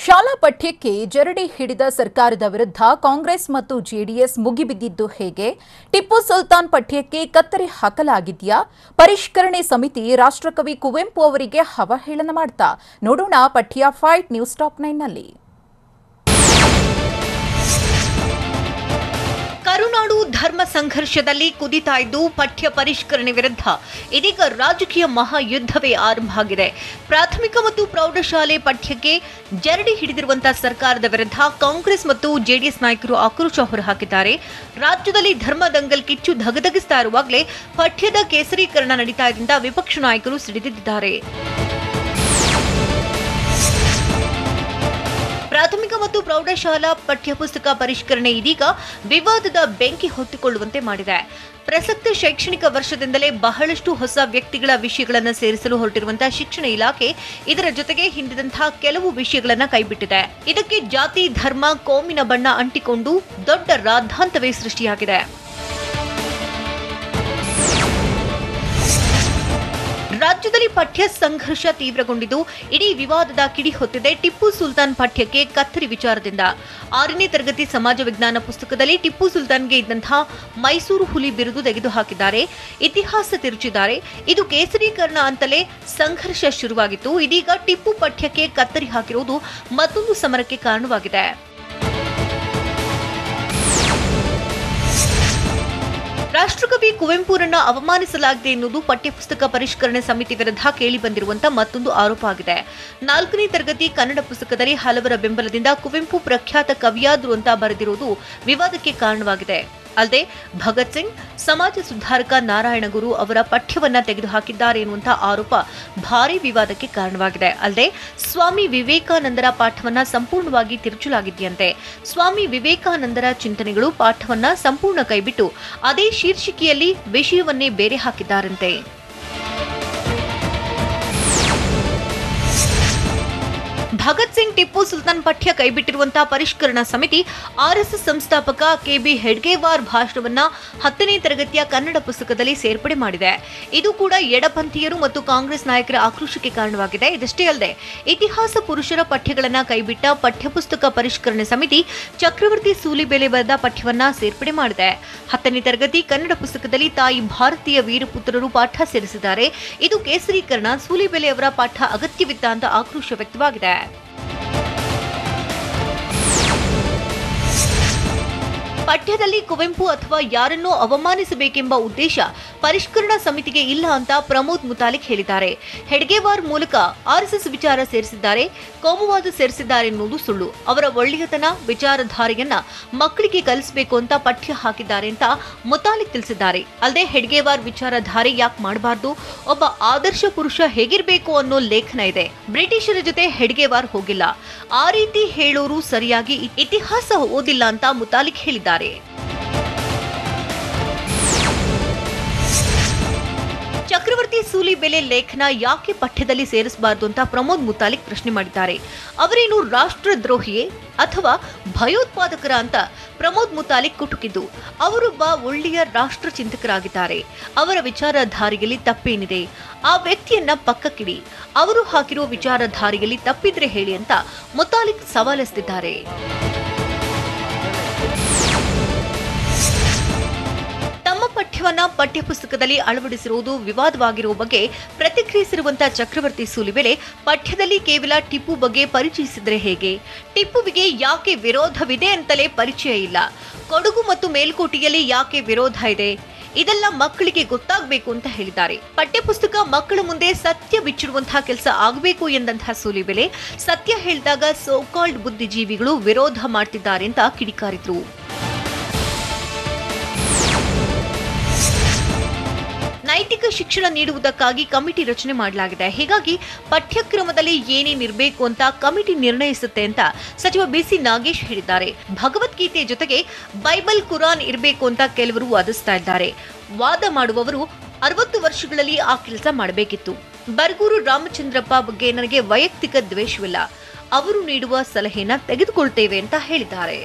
ಶಾಲಾ ಪಠ್ಯಕ್ಕೆ ಜರಡಿ ಹಿಡಿದ ಸರ್ಕಾರದ ವಿರುದ್ಧ ಕಾಂಗ್ರೆಸ್ ಮತ್ತು ಜೆಡಿಎಸ್ ಮುಗಿಬಿದ್ದಿದ್ದು ಹೇಗೆ? ಟಿಪ್ಪು ಸುಲ್ತಾನ್ ಪಠ್ಯಕ್ಕೆ ಕತ್ತರಿ ಹಾಕಲಾಗಿದೆಯಾ? ಪರಿಷ್ಕರಣೆ ಸಮಿತಿ ರಾಷ್ಟ್ರಕವಿ ಕುವೆಂಪು ಅವರಿಗೆ ಅವಹೇಳನ ಮಾಡ್ತಾ? ನೋಡೋಣ ಪಠ್ಯ ಫೈಟ್ ನ್ಯೂಸ್ ಟಾಪ್ 9ನಲ್ಲಿ. ಕರುನಾಡು ಧರ್ಮ ಸಂಘರ್ಷದಲ್ಲಿ ಕುದಿತಾ ಇದ್ದು ಪಠ್ಯ ಪರಿಷ್ಕರಣೆ ವಿರುದ್ಧ ಇದೀಗ ರಾಜಕೀಯ ಮಹಾಯುದ್ಧವೇ ಆರಂಭ ಆಗಿದೆ. ಪ್ರಾಥಮಿಕ ಮತ್ತು ಪ್ರೌಢಶಾಲೆ ಪಠ್ಯಕ್ಕೆ ಜರಡಿ ಹಿಡಿದಿರುವಂತಹ ಸರ್ಕಾರದ ವಿರುದ್ಧ ಕಾಂಗ್ರೆಸ್ ಮತ್ತು ಜೆಡಿಎಸ್ ನಾಯಕರು ಆಕ್ರೋಶ ಹೊರಹಾಕಿದ್ದಾರೆ. ರಾಜ್ಯದಲ್ಲಿ ಧರ್ಮ ದಂಗಲ್ ಕಿಚ್ಚು ಧಗಧಗಿಸ್ತಾ ಇರುವಾಗಲೇ ಪಠ್ಯದ ಕೇಸರೀಕರಣ ನಡೀತಾ ಇದ್ದಂತ ವಿಪಕ್ಷ ನಾಯಕರು ಸಿಡಿದಿದ್ದಾರೆ. ಪ್ರಾಥಮಿಕ ಮತ್ತು ಪ್ರೌಢಶಾಲಾ ಪಠ್ಯಪುಸ್ತಕ ಪರಿಷ್ಕರಣೆ ಇದೀಗ ವಿವಾದದ ಬೆಂಕಿ ಹೊತ್ತಿಕೊಳ್ಳುವಂತೆ ಮಾಡಿದೆ. ಪ್ರಸಕ್ತ ಶೈಕ್ಷಣಿಕ ವರ್ಷದಿಂದಲೇ ಬಹಳಷ್ಟು ಹೊಸ ವ್ಯಕ್ತಿಗಳ ವಿಷಯಗಳನ್ನು ಸೇರಿಸಲು ಹೊರಟಿರುವಂತಹ ಶಿಕ್ಷಣ ಇಲಾಖೆ ಇದರ ಜೊತೆಗೆ ಹಿಂದಿದಂತಹ ಕೆಲವು ವಿಷಯಗಳನ್ನು ಕೈಬಿಟ್ಟಿದೆ. ಇದಕ್ಕೆ ಜಾತಿ, ಧರ್ಮ, ಕೋಮಿನ ಬಣ್ಣ ಅಂಟಿಕೊಂಡು ದೊಡ್ಡ ರಾದ್ಧಾಂತವೇ ಸೃಷ್ಟಿಯಾಗಿದೆ. ರಾಜ್ಯದಲ್ಲಿ ಪಠ್ಯ ಸಂಘರ್ಷ ತೀವ್ರಗೊಂಡಿದ್ದು ಇಡೀ ವಿವಾದದ ಕಿಡಿ ಹೊತ್ತಿದೆ ಟಿಪ್ಪು ಸುಲ್ತಾನ್ ಪಠ್ಯಕ್ಕೆ ಕತ್ತರಿ ವಿಚಾರದಿಂದ. 6ನೇ ತರಗತಿ ಸಮಾಜ ವಿಜ್ಞಾನ ಪುಸ್ತಕದಲ್ಲಿ ಟಿಪ್ಪು ಸುಲ್ತಾನ್ಗೆ ಇದ್ದಂತಹ ಮೈಸೂರು ಹುಲಿ ಬಿರುದು ತೆಗೆದುಹಾಕಿದ್ದಾರೆ, ಇತಿಹಾಸ ತಿರುಚಿದ್ದಾರೆ. ಇದು ಕೇಸರೀಕರಣ ಅಂತಲೇ ಸಂಘರ್ಷ ಶುರುವಾಗಿತ್ತು. ಇದೀಗ ಟಿಪ್ಪು ಪಠ್ಯಕ್ಕೆ ಕತ್ತರಿ ಹಾಕಿರುವುದು ಮತ್ತೊಂದು ಸಮರಕ್ಕೆ ಕಾರಣವಾಗಿದೆ. ರಾಷ್ಟ್ರಕವಿ ಕುವೆಂಪುರನ್ನ ಅವಮಾನಿಸಲಾಗಿದೆ ಎನ್ನುವುದು ಪಠ್ಯಪುಸ್ತಕ ಪರಿಷ್ಕರಣೆ ಸಮಿತಿ ವಿರುದ್ಧ ಕೇಳಿಬಂದಿರುವಂತಹ ಮತ್ತೊಂದು ಆರೋಪ ಆಗಿದೆ. 4ನೇ ತರಗತಿ ಕನ್ನಡ ಪುಸ್ತಕದಲ್ಲಿ ಹಲವರ ಬೆಂಬಲದಿಂದ ಕುವೆಂಪು ಪ್ರಖ್ಯಾತ ಕವಿಯಾದರು ಅಂತ ಬರೆದಿರುವುದು ವಿವಾದಕ್ಕೆ ಕಾರಣವಾಗಿದೆ. ಅಲ್ಲದೆ ಭಗತ್ ಸಿಂಗ್, ಸಮಾಜ ಸುಧಾರಕ ನಾರಾಯಣಗುರು ಅವರ ಪಠ್ಯವನ್ನ ತೆಗೆದುಹಾಕಿದ್ದಾರೆ ಎನ್ನುವಂತಹ ಆರೋಪ ಭಾರೀ ವಿವಾದಕ್ಕೆ ಕಾರಣವಾಗಿದೆ. ಅಲ್ಲದೆ ಸ್ವಾಮಿ ವಿವೇಕಾನಂದರ ಪಾಠವನ್ನ ಸಂಪೂರ್ಣವಾಗಿ ತಿರುಚಲಾಗಿದೆಯಂತೆ. ಸ್ವಾಮಿ ವಿವೇಕಾನಂದರ ಚಿಂತನೆಗಳು ಪಾಠವನ್ನ ಸಂಪೂರ್ಣ ಕೈಬಿಟ್ಟು ಅದೇ ಶೀರ್ಷಿಕೆಯಲ್ಲಿ ವಿಷಯವನ್ನೇ ಬೇರೆ ಹಾಕಿದ್ದಾರಂತೆ. ಭಗತ್ ಸಿಂಗ್, ಟಿಪ್ಪು ಸುಲ್ತಾನ್ ಪಠ್ಯ ಕೈಬಿಟ್ಟಿರುವಂತಹ ಪರಿಷ್ಕರಣಾ ಸಮಿತಿ ಆರ್ಎಸ್ಎಸ್ ಸಂಸ್ಥಾಪಕ ಕೆಬಿ ಹೆಡ್ಗೇವಾರ್ ಭಾಷಣವನ್ನ 10ನೇ ತರಗತಿಯ ಕನ್ನಡ ಪುಸ್ತಕದಲ್ಲಿ ಸೇರ್ಪಡೆ ಮಾಡಿದೆ. ಇದು ಕೂಡ ಎಡಪಂಥೀಯರು ಮತ್ತು ಕಾಂಗ್ರೆಸ್ ನಾಯಕರ ಆಕ್ರೋಶಕ್ಕೆ ಕಾರಣವಾಗಿದೆ. ಇದಷ್ಟೇ ಅಲ್ಲದೆ ಇತಿಹಾಸ ಪುರುಷರ ಪಠ್ಯಗಳನ್ನ ಕೈಬಿಟ್ಟ ಪಠ್ಯಪುಸ್ತಕ ಪರಿಷ್ಕರಣೆ ಸಮಿತಿ ಚಕ್ರವರ್ತಿ ಸೂಲಿಬೆಲೆ ಬರೆದ ಪಠ್ಯವನ್ನ ಸೇರ್ಪಡೆ ಮಾಡಿದೆ. 10ನೇ ತರಗತಿ ಕನ್ನಡ ಪುಸ್ತಕದಲ್ಲಿ ತಾಯಿ ಭಾರತೀಯ ವೀರಪುತ್ರರು ಪಾಠ ಸೇರಿಸಿದ್ದಾರೆ. ಇದು ಕೇಸರೀಕರಣ, ಸೂಲಿಬೆಲೆ ಅವರ ಪಾಠ ಅಗತ್ಯವಿತ್ತ ಅಂತ ಆಕ್ರೋಶ ವ್ಯಕ್ತವಾಗಿದೆ. ಪಠ್ಯದಲ್ಲಿ ಕುವೆಂಪು ಅಥವಾ ಯಾರನ್ನೋ ಅವಮಾನಿಸಬೇಕೆಂಬ ಉದ್ದೇಶ ಪರಿಷ್ಕರಣಾ ಸಮಿತಿಗೆ ಇಲ್ಲ ಅಂತ ಪ್ರಮೋದ್ ಮುತಾಲಿಕ್ ಹೇಳಿದ್ದಾರೆ. ಹೆಡ್ಗೇವಾರ್ ಮೂಲಕ ಆರ್ಎಸ್ಎಸ್ ವಿಚಾರ ಸೇರಿಸಿದ್ದಾರೆ, ಕೋಮುವಾದ ಸೇರಿಸಿದ್ದಾರೆ ಎನ್ನುವುದು ಸುಳ್ಳು. ಅವರ ಒಳ್ಳೆಯತನ, ವಿಚಾರಧಾರೆಯನ್ನ ಮಕ್ಕಳಿಗೆ ಕಲಿಸಬೇಕು ಅಂತ ಪಠ್ಯ ಹಾಕಿದ್ದಾರೆ ಅಂತ ಮುತಾಲಿಕ್ ತಿಳಿಸಿದ್ದಾರೆ. ಅಲ್ಲದೆ ಹೆಡ್ಗೇವಾರ್ ವಿಚಾರಧಾರೆ ಯಾಕೆ ಮಾಡಬಾರ್ದು, ಒಬ್ಬ ಆದರ್ಶ ಪುರುಷ ಹೇಗಿರಬೇಕು ಅನ್ನೋ ಲೇಖನ ಇದೆ. ಬ್ರಿಟಿಷರ ಜೊತೆ ಹೆಡ್ಗೇವಾರ್ ಹೋಗಿಲ್ಲ, ಆ ರೀತಿ ಹೇಳೋರು ಸರಿಯಾಗಿ ಇತಿಹಾಸ ಓದಿಲ್ಲ ಅಂತ ಮುತಾಲಿಕ್ ಹೇಳಿದ್ದಾರೆ. ಚಕ್ರವರ್ತಿ ಸೂಲಿಬೆಲೆ ಲೇಖನ ಯಾಕೆ ಪಠ್ಯದಲ್ಲಿ ಸೇರಿಸಬಾರದು ಅಂತ ಪ್ರಮೋದ್ ಮುತಾಲಿಕ್ ಪ್ರಶ್ನೆ ಮಾಡಿದ್ದಾರೆ. ಅವರೇನು ರಾಷ್ಟ್ರದ್ರೋಹಿಯೇ ಅಥವಾ ಭಯೋತ್ಪಾದಕರ ಅಂತ ಪ್ರಮೋದ್ ಮುತಾಲಿಕ್ ಕುಟುಕಿದ್ದು. ಅವರೊಬ್ಬ ಒಳ್ಳೆಯ ರಾಷ್ಟ್ರ ಚಿಂತಕರಾಗಿದ್ದಾರೆ. ಅವರ ವಿಚಾರಧಾರೆಯಲ್ಲಿ ತಪ್ಪೇನಿದೆ? ಆ ವ್ಯಕ್ತಿಯನ್ನ ಪಕ್ಕಕ್ಕಿಡಿ. ಅವರು ಹಾಕಿರೋ ವಿಚಾರಧಾರೆಯಲ್ಲಿ ತಪ್ಪಿದ್ರೆ ಹೇಳಿ ಅಂತ ಮುತಾಲಿಕ್ ಸವಾಲೆಸೆದಿದ್ದಾರೆ. ಪಠ್ಯವನ್ನ ಪಠ್ಯಪುಸ್ತಕದಲ್ಲಿ ಅಳವಡಿಸಿರುವುದು ವಿವಾದವಾಗಿರುವ ಬಗ್ಗೆ ಪ್ರತಿಕ್ರಿಯಿಸಿರುವಂತಹ ಚಕ್ರವರ್ತಿ ಸೂಲಿಬೆಲೆ, ಪಠ್ಯದಲ್ಲಿ ಕೇವಲ ಟಿಪ್ಪು ಬಗ್ಗೆ ಪರಿಚಯಿಸಿದ್ರೆ ಹೇಗೆ? ಟಿಪ್ಪುವಿಗೆ ಯಾಕೆ ವಿರೋಧವಿದೆ ಅಂತಲೇ ಪರಿಚಯ ಇಲ್ಲ. ಕೊಡಗು ಮತ್ತು ಮೇಲ್ಕೋಟೆಯಲ್ಲಿ ಯಾಕೆ ವಿರೋಧ ಇದೆ? ಇದೆಲ್ಲ ಮಕ್ಕಳಿಗೆ ಗೊತ್ತಾಗಬೇಕು ಅಂತ ಹೇಳಿದ್ದಾರೆ. ಪಠ್ಯಪುಸ್ತಕ ಮಕ್ಕಳ ಮುಂದೆ ಸತ್ಯ ಬಿಚ್ಚಿಡುವಂತಹ ಕೆಲಸ ಆಗಬೇಕು ಎಂದಂತಹ ಸೂಲಿಬೆಲೆ, ಸತ್ಯ ಹೇಳಿದಾಗ ಸೋಕಾಲ್ಡ್ ಬುದ್ಧಿಜೀವಿಗಳು ವಿರೋಧ ಮಾಡ್ತಿದ್ದಾರೆ ಅಂತ ಕಿಡಿಕಾರಿದ್ರು. ನೈತಿಕ ಶಿಕ್ಷಣ ನೀಡುವುದಕ್ಕಾಗಿ ಕಮಿಟಿ ರಚನೆ ಮಾಡಲಾಗಿದೆ. ಹೀಗಾಗಿ ಪಠ್ಯಕ್ರಮದಲ್ಲಿ ಏನೇನಿರಬೇಕು ಅಂತ ಕಮಿಟಿ ನಿರ್ಣಯಿಸುತ್ತೆ ಅಂತ ಸಚಿವ ಬಿಸಿ ನಾಗೇಶ್ ಹೇಳಿದ್ದಾರೆ. ಭಗವದ್ಗೀತೆ ಜೊತೆಗೆ ಬೈಬಲ್, ಕುರಾನ್ ಇರಬೇಕು ಅಂತ ಕೆಲವರು ವಾದಿಸ್ತಾ ಇದ್ದಾರೆ. ವಾದ ಮಾಡುವವರು 60 ವರ್ಷಗಳಲ್ಲಿ ಆ ಕೆಲಸ ಮಾಡಬೇಕಿತ್ತು. ಬರಗೂರು ರಾಮಚಂದ್ರಪ್ಪ ಬಗ್ಗೆ ನನಗೆ ವೈಯಕ್ತಿಕ ದ್ವೇಷವಿಲ್ಲ. ಅವರು ನೀಡುವ ಸಲಹೆನ ತೆಗೆದುಕೊಳ್ತೇವೆ ಅಂತ ಹೇಳಿದ್ದಾರೆ.